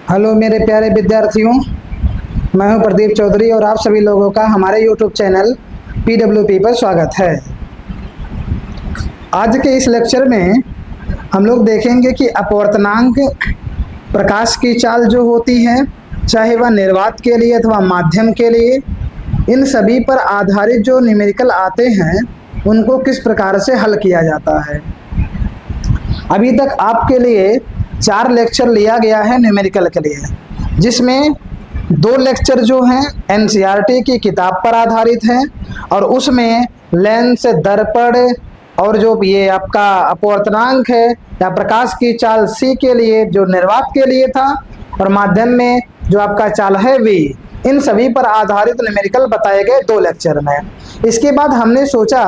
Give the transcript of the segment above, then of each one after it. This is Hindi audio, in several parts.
हेलो मेरे प्यारे विद्यार्थियों, मैं हूं प्रदीप चौधरी और आप सभी लोगों का हमारे YouTube चैनल PWP पर स्वागत है। आज के इस लेक्चर में हम लोग देखेंगे कि अपवर्तनांक प्रकाश की चाल जो होती है, चाहे वह निर्वात के लिए अथवा माध्यम के लिए, इन सभी पर आधारित जो न्यूमेरिकल आते हैं उनको किस प्रकार से हल किया जाता है। अभी तक आपके लिए 4 लेक्चर लिया गया है न्यूमेरिकल के लिए, जिसमें 2 लेक्चर जो हैं NCERT की किताब पर आधारित हैं और उसमें लेंस, दर्पण और जो ये आपका अपवर्तनांक है या प्रकाश की चाल C के लिए जो निर्वात के लिए था और माध्यम में जो आपका चाल है V, इन सभी पर आधारित न्यूमेरिकल बताए गए 2 लेक्चर में। इसके बाद हमने सोचा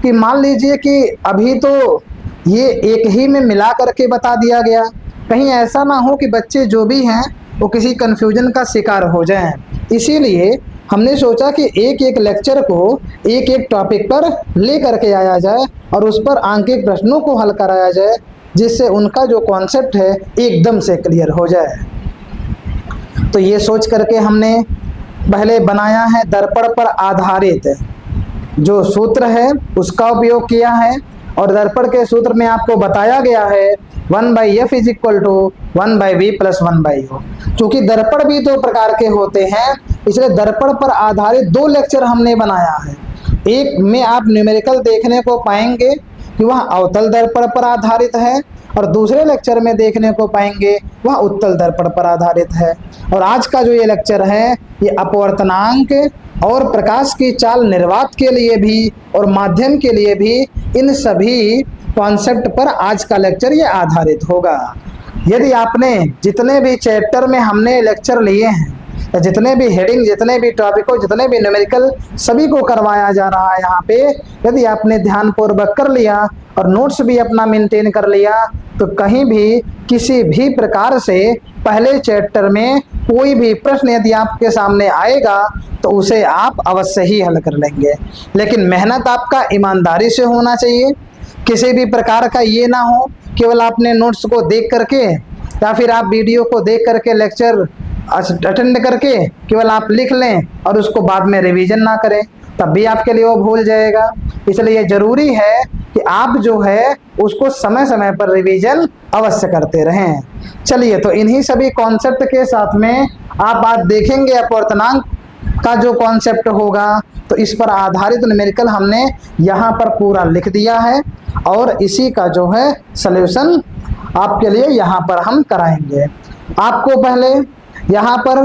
कि मान लीजिए कि अभी तो ये एक ही में मिला करके बता दिया गया, कहीं ऐसा ना हो कि बच्चे जो भी हैं वो किसी कंफ्यूजन का शिकार हो जाएं। इसीलिए हमने सोचा कि एक एक लेक्चर को एक एक टॉपिक पर ले करके आया जाए और उस पर आंकिक प्रश्नों को हल कराया जाए, जिससे उनका जो कॉन्सेप्ट है एकदम से क्लियर हो जाए। तो ये सोच करके हमने पहले बनाया है दर्पण पर आधारित जो सूत्र है उसका उपयोग किया है और दर्पण के सूत्र में आपको बताया गया है 1/f = 1/v + 1/u। चूंकि दर्पण भी 2 प्रकार के होते हैं, इसलिए दर्पण पर आधारित 2 लेक्चर हमने बनाया है। एक में आप न्यूमेरिकल देखने को पाएंगे कि वह अवतल दर्पण पर आधारित है और दूसरे लेक्चर में देखने को पाएंगे वह उत्तल दर्पण पर आधारित है। और आज का जो ये लेक्चर है ये अपवर्तनांक और प्रकाश की चाल निर्वात के लिए भी और माध्यम के लिए भी, इन सभी कॉन्सेप्ट पर आज का लेक्चर ये आधारित होगा। यदि आपने जितने भी चैप्टर में हमने लेक्चर लिए हैं या जितने भी हेडिंग, जितने भी टॉपिकों, जितने भी न्यूमेरिकल सभी को करवाया जा रहा है यहाँ पे, यदि आपने ध्यानपूर्वक कर लिया और नोट्स भी अपना मेंटेन कर लिया तो कहीं भी किसी भी प्रकार से पहले चैप्टर में कोई भी प्रश्न यदि आपके सामने आएगा तो उसे आप अवश्य ही हल कर लेंगे। लेकिन मेहनत आपका ईमानदारी से होना चाहिए। किसी भी प्रकार का ये ना हो केवल आपने नोट्स को देख करके या फिर आप वीडियो को देख करके लेक्चर अटेंड करके केवल आप लिख लें और उसको बाद में रिवीजन ना करें, तब भी आपके लिए वो भूल जाएगा। इसलिए जरूरी है कि आप जो है उसको समय समय पर रिवीजन अवश्य करते रहें। चलिए, तो इन्हीं सभी कॉन्सेप्ट के साथ में आप आज देखेंगे अपवर्तनांक का जो कॉन्सेप्ट होगा, तो इस पर आधारित न्यूमेरिकल हमने यहाँ पर पूरा लिख दिया है और इसी का जो है सलूशन आपके लिए यहाँ पर हम कराएंगे। आपको पहले यहाँ पर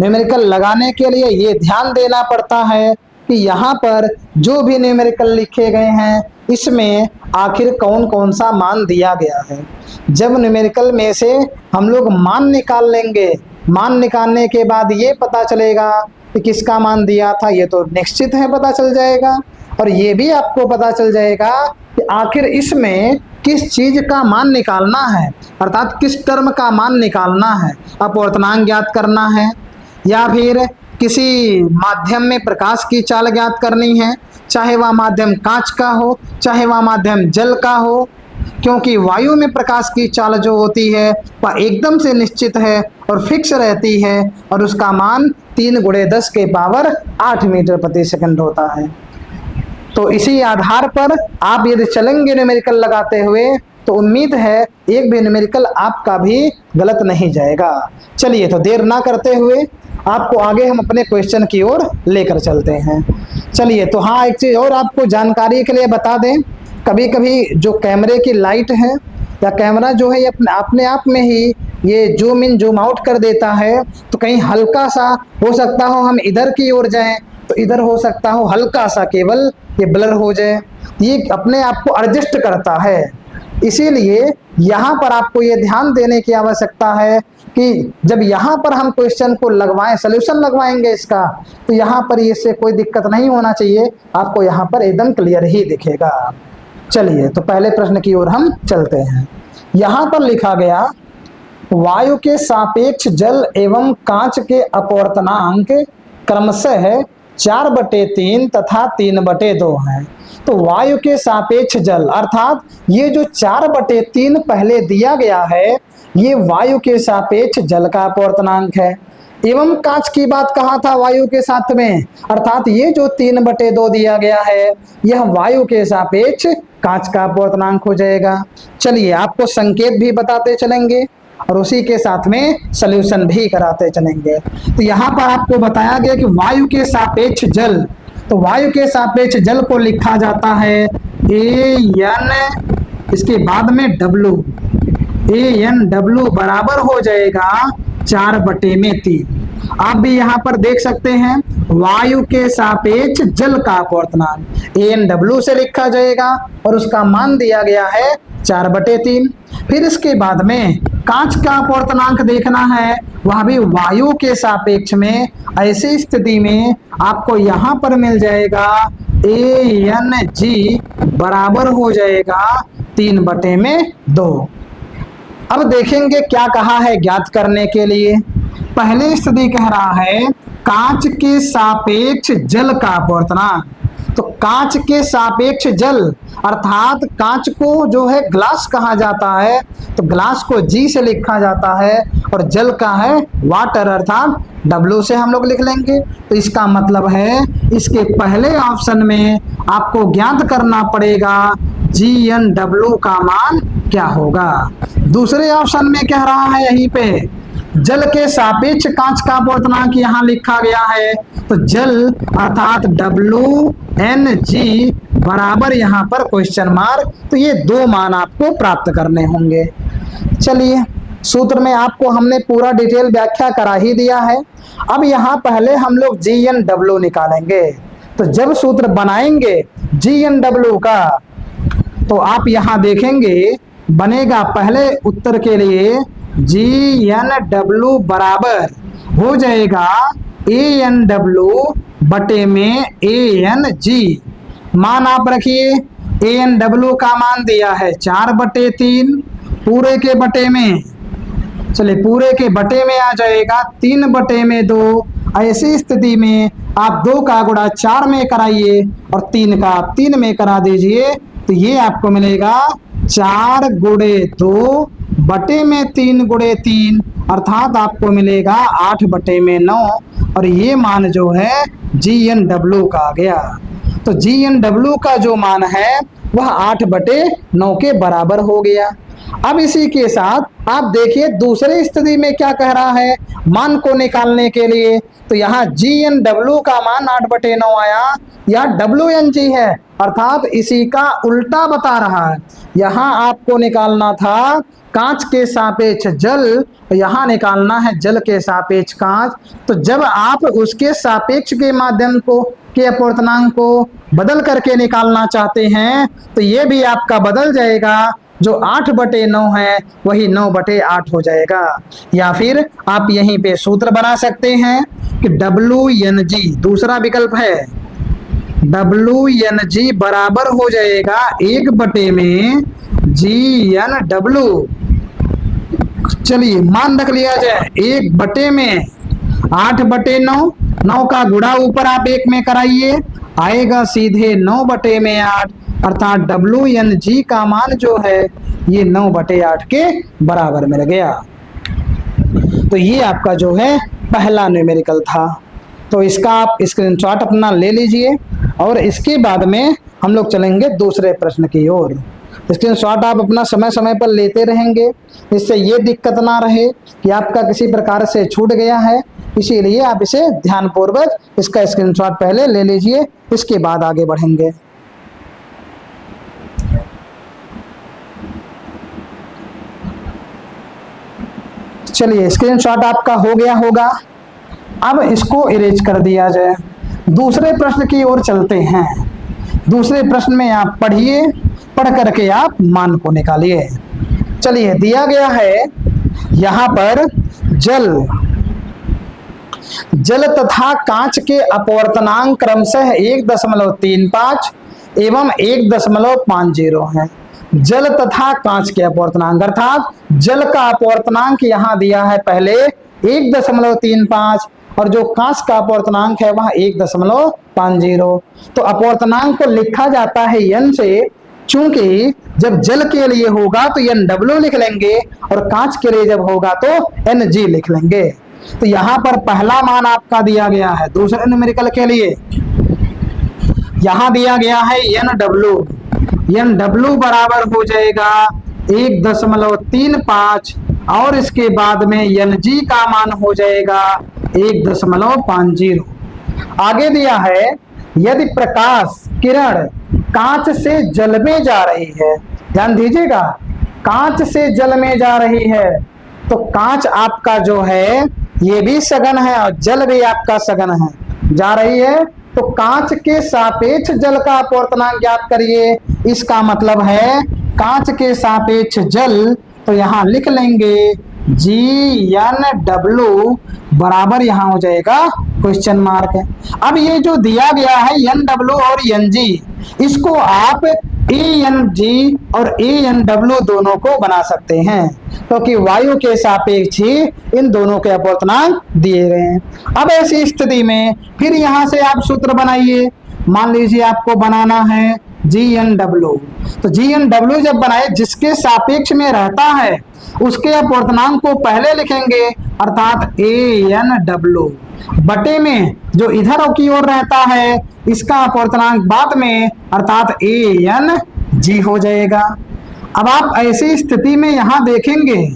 न्यूमेरिकल लगाने के लिए ये ध्यान देना पड़ता है कि यहाँ पर जो भी न्यूमेरिकल लिखे गए हैं इसमें आखिर कौन कौन सा मान दिया गया है। जब न्यूमेरिकल में से हम लोग मान निकाल लेंगे, मान निकालने के बाद ये पता चलेगा कि किसका मान दिया था, ये तो निश्चित है पता चल जाएगा। और ये भी आपको पता चल जाएगा कि आखिर इसमें किस चीज का मान निकालना है, अर्थात किस टर्म का मान निकालना है। अपवर्तनांक ज्ञात करना है या फिर किसी माध्यम में प्रकाश की चाल ज्ञात करनी है, चाहे वह माध्यम कांच का हो, चाहे वह माध्यम जल का हो, क्योंकि वायु में प्रकाश की चाल जो होती है वह एकदम से निश्चित है और फिक्स रहती है और उसका मान 3 × 10⁸ मीटर प्रति सेकंड होता है। तो इसी आधार पर आप यदि चलेंगे न्यूमेरिकल लगाते हुए तो उम्मीद है एक भी न्यूमेरिकल आपका भी गलत नहीं जाएगा। चलिए, तो देर ना करते हुए आपको आगे हम अपने क्वेश्चन की ओर लेकर चलते हैं। चलिए, तो हाँ, एक चीज़ और आपको जानकारी के लिए बता दें, कभी कभी जो कैमरे की लाइट है या कैमरा जो है अपने आप में ही ये जूम इन जूम आउट कर देता है, तो कहीं हल्का सा हो सकता हो हम इधर की ओर जाएं तो इधर हो सकता हो हल्का सा केवल ये ब्लर हो जाए, ये अपने आप को एडजस्ट करता है। इसीलिए यहाँ पर आपको ये ध्यान देने की आवश्यकता है कि जब यहाँ पर हम क्वेश्चन को लगवाएं, सलूशन लगवाएंगे इसका, तो यहाँ पर इससे कोई दिक्कत नहीं होना चाहिए, आपको यहाँ पर एकदम क्लियर ही दिखेगा। चलिए, तो पहले प्रश्न की ओर हम चलते हैं। यहाँ पर लिखा गया वायु के सापेक्ष जल एवं कांच के अपवर्तनांक क्रमशः 4/3 तथा 3/2 हैं। तो वायु के सापेक्ष जल अर्थात ये जो 4/3 पहले दिया गया है ये वायु के सापेक्ष जल का अपवर्तनांक है। एवं कांच की बात कहा था वायु के साथ में, अर्थात ये जो 3/2 दिया गया है यह वायु के सापेक्ष कांच का अपवर्तनांक हो जाएगा। चलिए आपको संकेत भी बताते चलेंगे और उसी के साथ में सॉल्यूशन भी कराते चलेंगे। तो यहाँ पर आपको बताया गया कि वायु के सापेक्ष जल, तो वायु के सापेक्ष जल को लिखा जाता है AN, इसके बाद में W, ANW बराबर हो जाएगा 4/3। आप भी यहाँ पर देख सकते हैं वायु के सापेक्ष जल का अपवर्तनांक ANW से लिखा जाएगा और उसका मान दिया गया है 4/3। फिर इसके बाद में कांच का अपवर्तनांक देखना है, वह भी वायु के सापेक्ष में। ऐसी स्थिति में आपको यहाँ पर मिल जाएगा ANG बराबर हो जाएगा 3/2। अब देखेंगे क्या कहा है ज्ञात करने के लिए। पहली स्थिति कह रहा है कांच के सापेक्ष जल का अपवर्तनांक। तो कांच के सापेक्ष जल अर्थात कांच को जो है ग्लास कहा जाता है, तो ग्लास को G से लिखा जाता है और जल का है वाटर अर्थात W से हम लोग लिख लेंगे। तो इसका मतलब है इसके पहले ऑप्शन में आपको ज्ञात करना पड़ेगा GNW का मान क्या होगा। दूसरे ऑप्शन में कह रहा है यहीं पे जल के सापेक्ष कांच का अपवर्तनांक यहाँ लिखा गया है, तो जल अर्थात WNG बराबर यहाँ पर क्वेश्चन मार्क। तो ये दो मान आपको प्राप्त करने होंगे। चलिए सूत्र में आपको हमने पूरा डिटेल व्याख्या करा ही दिया है। अब यहाँ पहले हम लोग GNW निकालेंगे। तो जब सूत्र बनाएंगे GNW का तो आप यहाँ देखेंगे बनेगा पहले उत्तर के लिए GNW बराबर हो जाएगा ANW बटे में ANG। मान आप रखिए ANW का मान दिया है 4/3 पूरे के बटे में, चलिए पूरे के बटे में आ जाएगा 3/2। ऐसी स्थिति में आप 2 का गुणा 4 में कराइए और 3 का आप 3 में करा दीजिए, तो ये आपको मिलेगा 4 × 2 बटे में 3 × 3 अर्थात आपको मिलेगा 8/9 और ये मान जो है GNW का आ गया। तो GNW का जो मान है वह 8/9 के बराबर हो गया। अब इसी के साथ आप देखिए दूसरी स्थिति में क्या कह रहा है मान को निकालने के लिए। तो यहाँ GNW का मान 8/9 आया, यह WNG है अर्थात इसी का उल्टा बता रहा है। यहाँ आपको निकालना था कांच के सापेक्ष जल, यहाँ निकालना है जल के सापेक्ष कांच। तो जब आप उसके सापेक्ष के माध्यम को के अपवर्तनांक को बदल करके निकालना चाहते हैं तो ये भी आपका बदल जाएगा, जो 8/9 है वही 9/8 हो जाएगा। या फिर आप यहीं पे सूत्र बना सकते हैं कि WNG दूसरा विकल्प है, WNG बराबर हो जाएगा 1 में GNW। चलिए मान रख लिया जाए 1 में 8/9, 9 का गुणा ऊपर आप 1 में कराइए आएगा सीधे 9 में 8 अर्थात WNG का मान जो है ये 9/8 के बराबर मिल गया। तो ये आपका जो है पहला न्यूमेरिकल था। तो इसका आप स्क्रीनशॉट अपना ले लीजिए और इसके बाद में हम लोग चलेंगे दूसरे प्रश्न की ओर। स्क्रीनशॉट आप अपना समय समय पर लेते रहेंगे, इससे ये दिक्कत ना रहे कि आपका किसी प्रकार से छूट गया है। इसीलिए आप इसे ध्यानपूर्वक इसका स्क्रीनशॉट पहले ले लीजिए, इसके बाद आगे बढ़ेंगे। चलिए स्क्रीनशॉट आपका हो गया होगा, अब इसको इरेज कर दिया जाए। दूसरे प्रश्न की ओर चलते हैं। दूसरे प्रश्न में आप पढ़िए, पढ़ करके आप मान को निकालिए। चलिए दिया गया है यहाँ पर जल तथा कांच के अपवर्तनांक क्रमशः 1.35 एवं 1.50 है। जल तथा कांच के अपवर्तनांक अर्थात जल का अपवर्तनांक यहाँ दिया है पहले 1.35 और जो कांच का अपवर्तनांक है वह 1.50। तो अपवर्तनांक को लिखा जाता है n से, चूंकि जब जल के लिए होगा तो NW लिख लेंगे और कांच के लिए जब होगा तो NG लिख लेंगे। तो यहां पर पहला मान आपका दिया गया है। दूसरे न्यूमेरिकल के लिए यहां दिया गया है NW बराबर हो जाएगा 1.35 और इसके बाद में NG का मान हो जाएगा 1.50। आगे दिया है यदि प्रकाश किरण कांच से जल में जा रही है, ध्यान दीजिएगा, कांच से जल में जा रही है, तो कांच आपका जो है ये भी सघन है और जल भी आपका सघन है, जा रही है, तो कांच के सापेक्ष जल का अपवर्तनांक ज्ञात करिए। इसका मतलब है कांच के सापेक्ष जल, तो यहां लिख लेंगे GNW बराबर यहां हो जाएगा क्वेश्चन मार्क है। अब ये जो दिया गया है NW और NG, इसको आप ANG और ANW दोनों को बना सकते हैं, क्योंकि वायु के सापेक्ष ही इन दोनों के अपवर्तनांक दिए गए हैं। अब ऐसी स्थिति में फिर यहां से आप सूत्र बनाइए। मान लीजिए आपको बनाना है GNW, तो GNW जब बनाए जिसके सापेक्ष में रहता है उसके अपवर्तनांक को पहले लिखेंगे, अर्थात ANW बटे में जो इधर की ओर रहता है इसका अपवर्तनांक बाद में, अर्थात ANG हो जाएगा। अब आप ऐसी स्थिति में यहां देखेंगे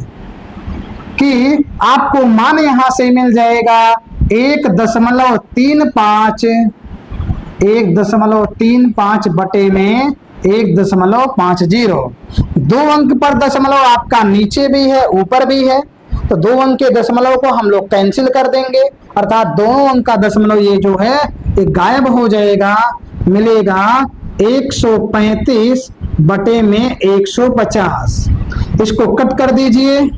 कि आपको मान यहां से मिल जाएगा 1.35 बटे में 1.50। 2 अंक पर दशमलव आपका नीचे भी है ऊपर भी है, तो 2 अंक के दशमलव को हम लोग कैंसिल कर देंगे, अर्थात दोनों अंक का दशमलव ये जो है ये गायब हो जाएगा। मिलेगा 135 बटे में 150। इसको कट कर दीजिए,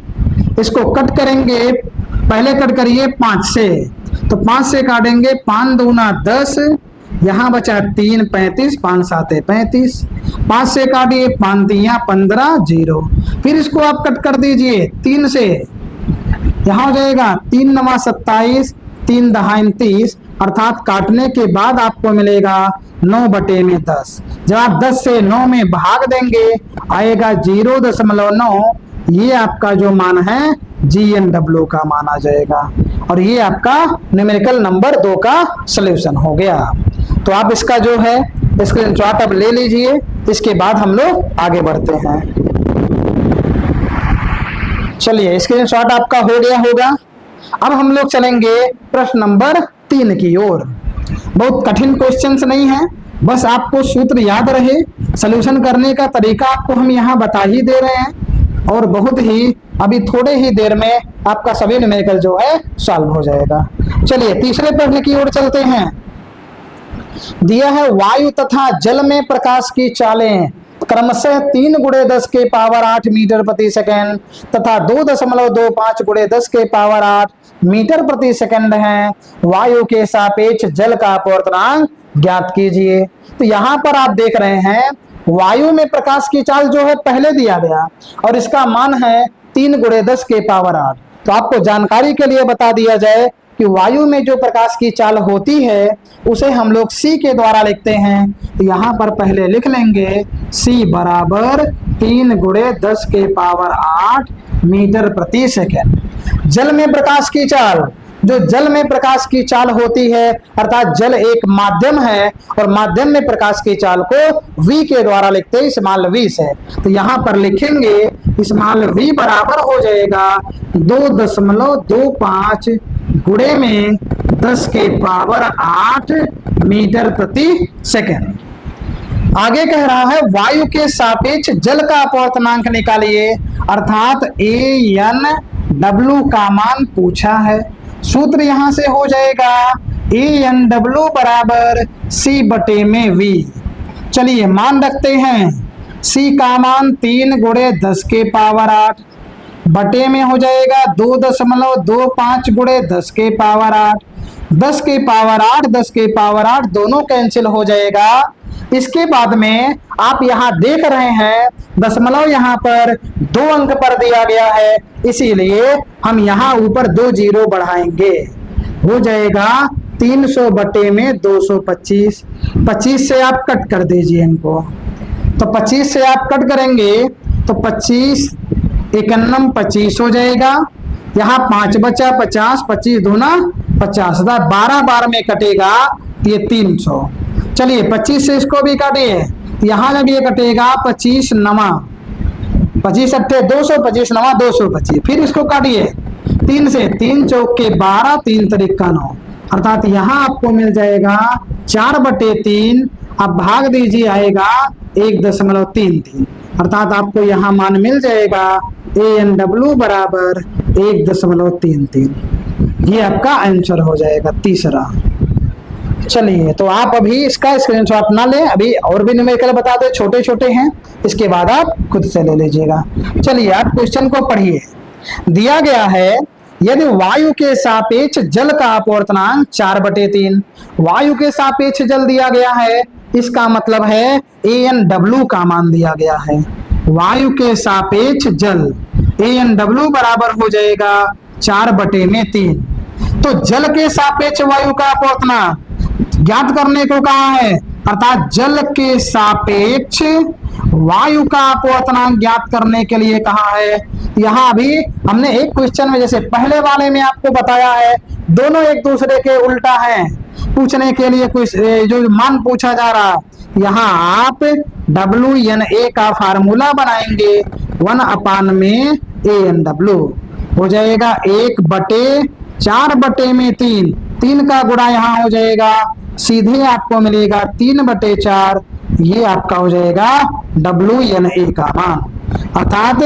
इसको कट करेंगे, पहले कट करिए 5 से, तो 5 से काटेंगे 5 दूना 10, यहाँ बचा 3 35, 5 7 35, 5 से काटिए 5 दिया 15 0। फिर इसको आप कट कर दीजिए 3 से, यहाँ हो जाएगा 3 9 27, 3 10 30, अर्थात काटने के बाद आपको मिलेगा 9 बटे में 10। जब आप 10 से 9 में भाग देंगे आएगा 0.9। ये आपका जो मान है GNW का मान आ जाएगा, और ये आपका न्यूमेरिकल नंबर 2 का सॉल्यूशन हो गया। तो आप इसका जो है स्क्रीनशॉट अब ले लीजिए, इसके बाद हम लोग आगे बढ़ते हैं। चलिए स्क्रीनशॉट आपका हो गया होगा। अब हम लोग चलेंगे प्रश्न नंबर 3 की ओर। बहुत कठिन क्वेश्चंस नहीं है, बस आपको सूत्र याद रहे, सॉल्यूशन करने का तरीका आपको हम यहाँ बता ही दे रहे हैं, और बहुत ही अभी थोड़े ही देर में आपका सभी न्यूमेरिकल जो है सॉल्व हो जाएगा। चलिए तीसरे प्रश्न की ओर चलते हैं। दिया है वायु तथा जल में प्रकाश की चालें क्रमशः 3 × 10⁸ मीटर प्रति सेकंड तथा 2.25 × 10⁸ मीटर प्रति सेकंड है। वायु के सापेक्ष जल का अपवर्तनांक ज्ञात कीजिए। तो यहाँ पर आप देख रहे हैं वायु में प्रकाश की चाल जो है पहले दिया गया और इसका मान है 3 × 10⁸। तो आपको जानकारी के लिए बता दिया जाए कि वायु में जो प्रकाश की चाल होती है उसे हम लोग C के द्वारा लिखते हैं। तो यहाँ पर पहले लिख लेंगे C बराबर 3 × 10⁸ मीटर प्रति सेकंड। जल में प्रकाश की चाल, जो जल में प्रकाश की चाल होती है, अर्थात जल एक माध्यम है और माध्यम में प्रकाश की चाल को V के द्वारा लिखते हैं स्मॉल v से। तो यहाँ पर लिखेंगे स्मॉल v बराबर हो जाएगा 2.25 गुणे में 10⁸ मीटर प्रति सेकंड। आगे कह रहा है वायु के सापेक्ष जल का अपवर्तनांक निकालिए, अर्थात ANW का मान पूछा है। सूत्र यहां से हो जाएगा ANW बराबर C बटे में V। चलिए मान रखते हैं, C का मान 3 × 10⁸ बटे में हो जाएगा 2.25 × 10⁸। 10⁸ दोनों कैंसिल हो जाएगा। इसके बाद में आप यहाँ देख रहे हैं दशमलव यहाँ पर 2 अंक पर दिया गया है, इसीलिए हम यहाँ ऊपर 2 जीरो बढ़ाएंगे। हो जाएगा 300 बटे में 225। 25 से आप कट कर दीजिए इनको, तो 25 से आप कट करेंगे तो 25 51 25 हो जाएगा। यहाँ 5 बचा 50, 25 दूना 50, 12 बार में कटेगा ये 300। चलिए 25 से इसको भी काटिए, यहाँ जब ये कटेगा 25 नमा 25 अट्ठे 200, 25 नमा 225, फिर इसको काटिए 3 से, 3 चौक के 12, 3 तरीक का 9, अर्थात यहाँ आपको मिल जाएगा 4 बटे 3। अब भाग दीजिए, आएगा 1.33, अर्थात आपको यहाँ मान मिल जाएगा ANW बराबर 1.33। ये आपका आंसर हो जाएगा तीसरा। चलिए तो आप अभी इसका स्क्रीनशॉट ना लें, अभी और भी न्यूमेरिकल बता दे, छोटे छोटे हैं, इसके बाद आप खुद से ले लीजिएगा। चलिए आप क्वेश्चन को पढ़िए। दिया गया है यदि वायु के सापेक्ष जल का अपवर्तनांक 4/3, वायु के सापेक्ष जल दिया गया है, इसका मतलब है ANW का मान दिया गया है। वायु के सापेक्ष जल ANW बराबर हो जाएगा 4/3। तो जल के सापेक्ष वायु का अपवर्तनांक ज्ञात करने को कहा है, अर्थात जल के सापेक्ष वायु का अपवर्तनांक ज्ञात करने के लिए कहा है। यहाँ अभी हमने एक क्वेश्चन में जैसे पहले वाले में आपको बताया है, दोनों एक दूसरे के उल्टा हैं। पूछने के लिए कुछ जो मान पूछा जा रहा, यहाँ आप WNA का फार्मूला बनाएंगे 1 में ANW हो जाएगा 1/4/3, 3 का गुणा यहाँ हो जाएगा, सीधे आपको मिलेगा 3/4, ये आपका हो जाएगा WNA का मान, अर्थात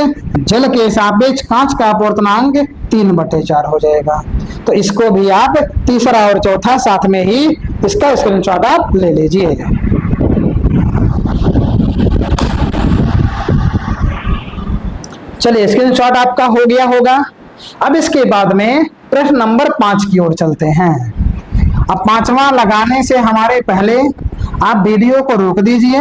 जल के सापेक्ष कांच का अपवर्तनांक 3/4 हो जाएगा। तो इसको भी आप तीसरा और चौथा साथ में ही इसका स्क्रीनशॉट आप ले लीजिए। चलिए स्क्रीनशॉट आपका हो गया होगा। अब इसके बाद में प्रश्न नंबर 5 की ओर चलते हैं। अब 5वां लगाने से हमारे पहले आप वीडियो को रोक दीजिए,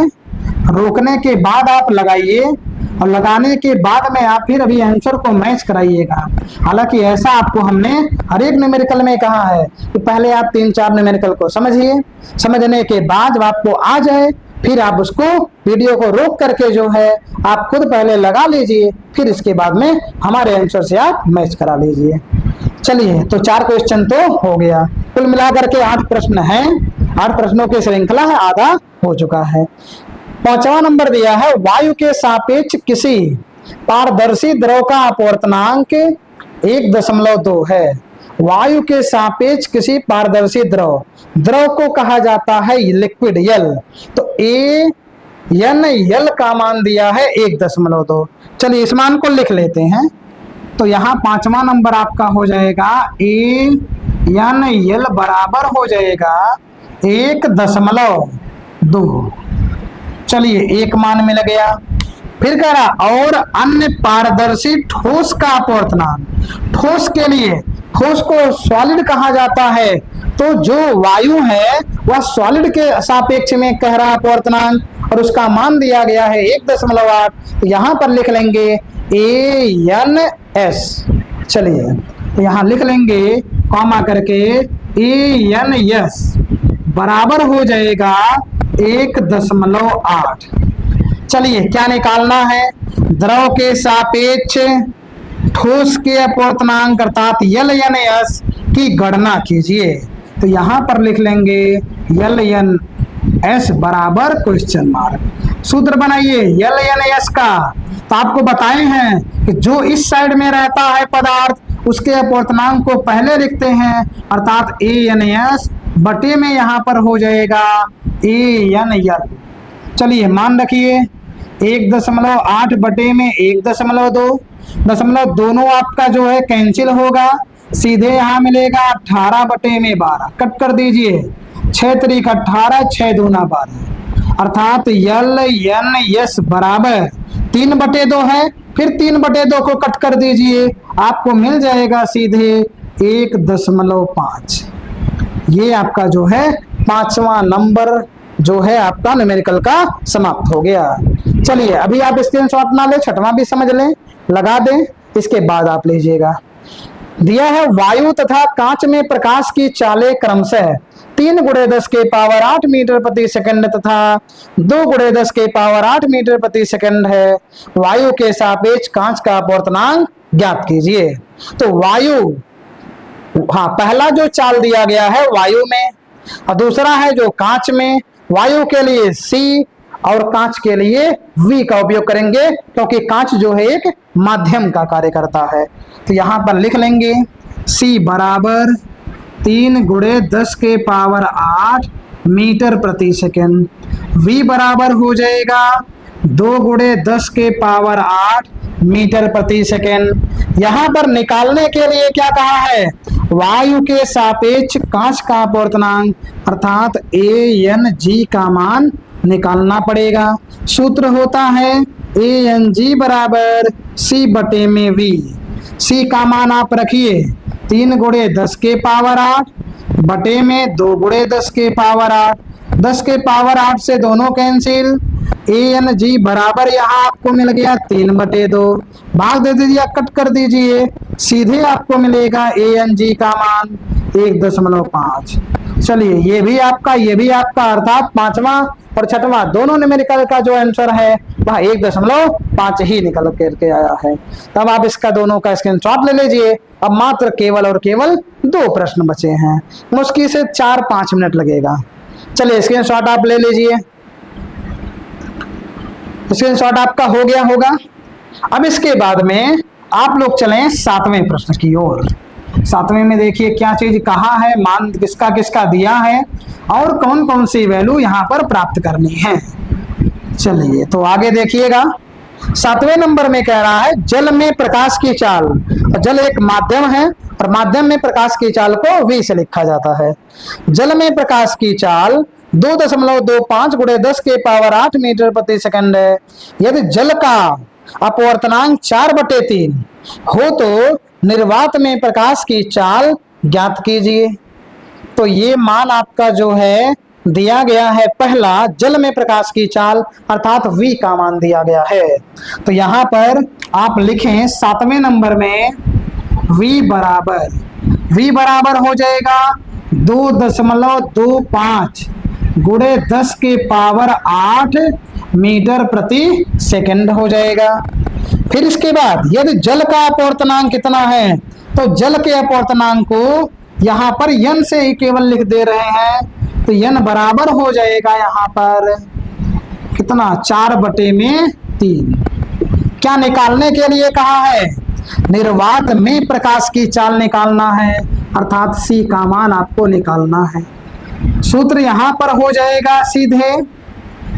रोकने के बाद आप लगाइए और लगाने के बाद में आप फिर अभी आंसर को मैच कराइएगा। हालांकि ऐसा आपको हमने हर एक न्यूमेरिकल में कहा है कि पहले आप 3-4 न्यूमेरिकल को समझिए, समझने के बाद जब आपको आ जाए फिर आप उसको वीडियो को रोक करके जो है आप खुद पहले लगा लीजिए, फिर इसके बाद में हमारे आंसर से आप मैच करा लीजिए। चलिए तो 4 क्वेश्चन तो हो गया, कुल मिलाकर के 8 प्रश्न हैं, 8 प्रश्नों की श्रृंखला है, आधा हो चुका है। 5वां नंबर दिया है वायु के सापेक्ष किसी पारदर्शी द्रव का अपवर्तनांक 1.2 है। वायु के सापेक्ष किसी पारदर्शी द्रव, द्रव को कहा जाता है लिक्विड L, तो ANL का मान दिया है 1.2। चलिए इस मान को लिख लेते हैं, तो यहाँ 5वां नंबर आपका हो जाएगा ANL बराबर हो जाएगा 1.2। चलिए एक मान मिल गया। फिर कह रहा और अन्य पारदर्शी ठोस का अपवर्तनांक, ठोस के लिए, ठोस को सॉलिड कहा जाता है, तो जो वायु है वह सॉलिड के सापेक्ष में कह रहा अपवर्तनांक और उसका मान दिया गया है 1.8, तो यहाँ पर लिख लेंगे ANS। चलिए तो यहाँ लिख लेंगे कॉमा करके ANS बराबर हो जाएगा 1.8। चलिए क्या निकालना है, द्रव के सापेक्ष ठोस के अपवर्तनांक अर्थात LNS की गणना कीजिए। तो यहाँ पर लिख लेंगे LNS बराबर क्वेश्चन मार्क। सूत्र बनाइए LNS का, तो आपको बताए हैं कि जो इस साइड में रहता है पदार्थ उसके अपवर्तनांक को पहले लिखते हैं, अर्थात ANS बटे में यहाँ पर हो जाएगा ANL। चलिए मान रखिए 1.8 बटे में 1.2, दशमलव दोनों आपका जो है कैंसिल होगा, सीधे यहाँ मिलेगा 18 बटे में 12, कट कर दीजिए 6 तरीक 18, 6 दूना 12, अर्थात LNS बराबर 3/2 है। फिर 3/2 को कट कर दीजिए, आपको मिल जाएगा सीधे 1.5। ये आपका जो है 5वां नंबर जो है आपका न्यूमेरिकल का समाप्त हो गया। चलिए अभी आप स्क्रीनशॉट ना ले, 6वां भी समझ लें, लगा दें, इसके बाद आप लीजिएगा। दिया है वायु तथा कांच में प्रकाश की चालें क्रमशः 3 × 10⁸ मीटर प्रति सेकंड तथा 2 × 10⁸ मीटर प्रति सेकंड है। वायु के सापेक्ष कांच का अपवर्तनांक ज्ञात कीजिए। तो वायु, हाँ, पहला जो चाल दिया गया है वायु में और दूसरा है जो कांच में। वायु के लिए C और कांच के लिए V का उपयोग करेंगे क्योंकि कांच जो है एक माध्यम का कार्य करता है। तो यहां पर लिख लेंगे C बराबर 3 × 10⁸ मीटर प्रति सेकंड, V बराबर हो जाएगा 2 × 10⁸ मीटर प्रति सेकंड। यहां पर निकालने के लिए क्या कहा है, वायु के सापेक्ष कांच का अपवर्तनांक अर्थात ANG का मान निकालना पड़ेगा। सूत्र होता है ANG बराबर C/V। C का मान आप रखिए 3 × 10⁸ बटे में 2 × 10⁸। 10⁸ से दोनों कैंसिल। ANG बराबर यहाँ आपको मिल गया 3/2, भाग दे दीजिए, कट कर दीजिए, सीधे आपको मिलेगा ANG का मान 1.5। चलिए ये भी आपका अर्थात पांचवा और छठवां दोनों न्यूमेरिकल का जो आंसर है वह 1.5 ही निकल करके आया है। तब आप इसका दोनों का स्क्रीनशॉट ले लीजिए। अब मात्र केवल और केवल 2 प्रश्न बचे हैं, मुश्किल से 4-5 मिनट लगेगा। चलिए स्क्रीनशॉट आप ले लीजिए। स्क्रीनशॉट आपका हो गया होगा। अब इसके बाद में आप लोग चलें 7वें प्रश्न की ओर। 7वें में देखिए क्या चीज कहा है, मान किसका किसका दिया है और कौन कौन सी वैल्यू यहाँ पर प्राप्त करनी है। चलिए तो आगे देखिएगा। 7वें नंबर में कह रहा है जल में प्रकाश की चाल, और जल एक माध्यम है और माध्यम में प्रकाश की चाल को V से लिखा जाता है। जल में प्रकाश की चाल 2.25 × 10⁸ मीटर प्रति सेकंड है। यदि जल का अपवर्तनांक 4/3 हो तो निर्वात में प्रकाश की चाल ज्ञात कीजिए। तो ये मान आपका जो है दिया गया है, पहला जल में प्रकाश की चाल अर्थात V का मान दिया गया है। तो यहाँ पर आप लिखें 7वें नंबर में V बराबर हो जाएगा 2.25 × 10⁸ मीटर प्रति सेकंड हो जाएगा। फिर इसके बाद यदि जल का अपवर्तनांक कितना है तो जल के अपवर्तनांक को यहाँ पर n से ही केवल लिख दे रहे हैं। तो n बराबर हो जाएगा यहाँ पर कितना, 4/3। क्या निकालने के लिए कहा है, निर्वात में प्रकाश की चाल निकालना है अर्थात C का मान आपको निकालना है। सूत्र यहाँ पर हो जाएगा सीधे,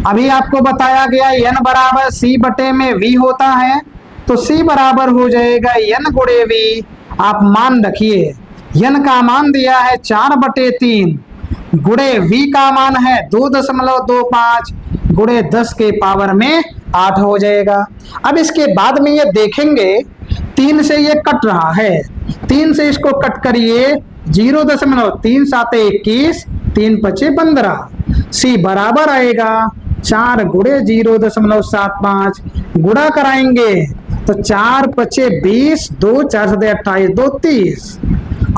अभी आपको बताया गया n बराबर C/V होता है। तो C बराबर हो जाएगा n × V। आप मान रखिए n का मान दिया है 4/3 गुणे V का मान है 2.25 गुणे 10⁸ हो जाएगा। अब इसके बाद में ये देखेंगे 3 से ये कट रहा है, 3 से इसको कट करिए 0.3 7 21 3 5 15। C बराबर आएगा 4 × 0.75, गुणा कराएंगे तो 4 5 20 2 4 7 28 2 30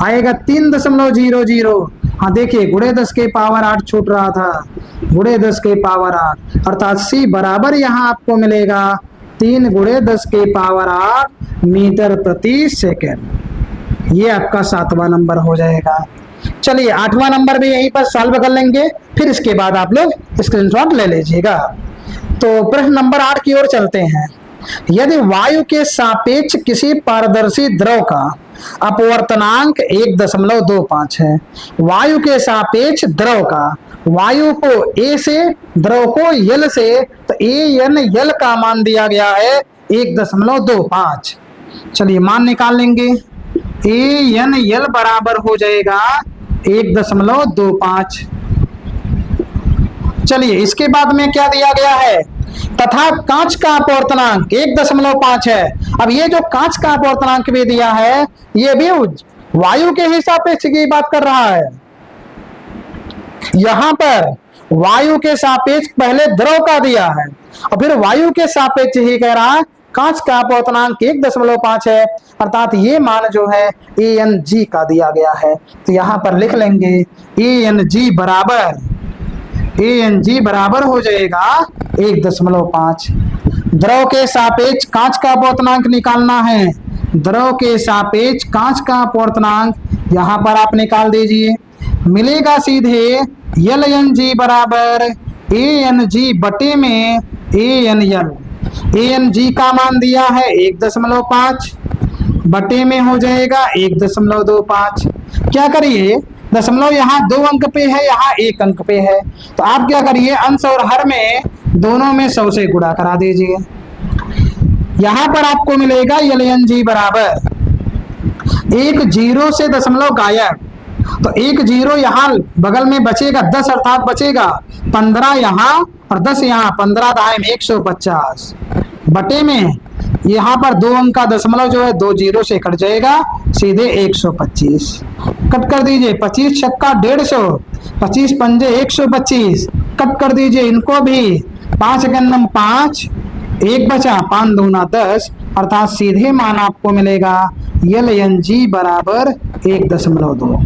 आएगा 3.00। हाँ देखिए गुणे 10⁸ छूट रहा था, गुणे 10⁸ अर्थात C बराबर यहाँ आपको मिलेगा 3 × 10⁸ मीटर प्रति सेकंड। ये आपका 7वां नंबर हो जाएगा। चलिए 8वां नंबर भी यहीं पर सॉल्व कर लेंगे, फिर इसके बाद आप लोग स्क्रीनशॉट ले लीजिएगा। तो प्रश्न नंबर 8 की ओर चलते हैं। यदि वायु के सापेक्ष किसी पारदर्शी द्रव का अपवर्तनांक 1.25 है, वायु के सापेक्ष द्रव का, वायु को A से द्रव को L से, तो ANL का मान दिया गया है 1.25। चलिए मान निकाल लेंगे। ANL बराबर हो जाएगा 1.25। चलिए इसके बाद में क्या दिया गया है, तथा कांच का अपवर्तनांक 1.5 है। अब ये जो कांच का अपवर्तनांक भी दिया है ये भी वायु के ही सापेक्ष की बात कर रहा है। यहां पर वायु के सापेक्ष पहले द्रव का दिया है और फिर वायु के सापेक्ष ही कह रहा है कांच का अपवर्तनांक 1.5 है, अर्थात ये मान जो है ANG का दिया गया है। तो यहाँ पर लिख लेंगे ANG बराबर हो जाएगा 1.5। द्रव के सापेक्ष कांच का अपवर्तनांक निकालना है। द्रव के सापेक्ष कांच का अपवर्तनांक यहाँ पर आप निकाल दीजिए, मिलेगा सीधे LNG बराबर ANG बटे में ANL। ANG का मान दिया है 1.5 बटे में हो जाएगा 1.25। क्या करिए, दशमलव यहाँ 2 अंक पे है, यहाँ 1 अंक पे है, तो आप क्या करिए अंश और हर में दोनों में 100 से गुणा करा दीजिए। यहाँ पर आपको मिलेगा LNG बराबर 1 0 से दशमलव गायब, तो 1 0 यहाँ बगल में बचेगा 10, अर्थात बचेगा 15 यहाँ और 10 यहाँ, 15 दाएं 150 बटे में यहाँ पर 2 अंक का दशमलव जो है 2 0 से कट जाएगा, सीधे 125 कट कर दीजिए। 25 छक्का 150, 25 पंजे 125 कट कर दीजिए इनको भी। 5 गन्नम 5, 1 बचा, 5 दूना 10, अर्थात सीधे मान आपको मिलेगा LNG बराबर 1.2।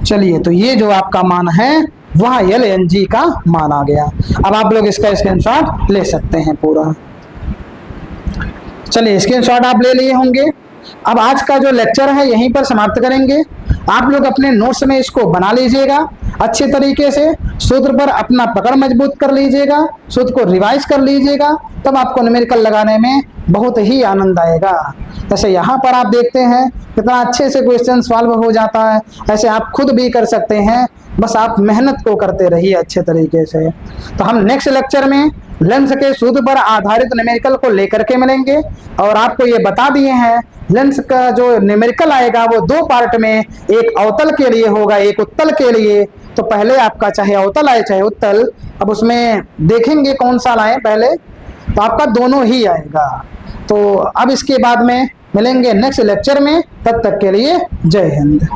चलिए, तो ये जो आपका मान है वह LNG का मान आ गया। अब आप लोग इसका स्क्रीनशॉट ले सकते हैं पूरा। चलिए, स्क्रीनशॉट आप ले लिए होंगे। अब आज का जो लेक्चर है यहीं पर समाप्त करेंगे। आप लोग अपने नोट्स में इसको बना लीजिएगा अच्छे तरीके से, सूत्र पर अपना पकड़ मजबूत कर लीजिएगा, सूत्र को रिवाइज कर लीजिएगा, तब आपको न्यूमेरिकल लगाने में बहुत ही आनंद आएगा। जैसे यहाँ पर आप देखते हैं कितना अच्छे से क्वेश्चन सॉल्व हो जाता है, ऐसे आप खुद भी कर सकते हैं, बस आप मेहनत को करते रहिए अच्छे तरीके से। तो हम नेक्स्ट लेक्चर में लेंस के सूत्र पर आधारित न्यूमेरिकल को लेकर के मिलेंगे, और आपको ये बता दिए हैं लेंस का जो न्यूमेरिकल आएगा वो 2 पार्ट में, एक अवतल के लिए होगा, एक उत्तल के लिए। तो पहले आपका चाहे अवतल आए चाहे उत्तल, अब उसमें देखेंगे कौन सा लाएं पहले, तो आपका दोनों ही आएगा। तो अब इसके बाद में मिलेंगे नेक्स्ट लेक्चर में, तब तक के लिए जय हिंद।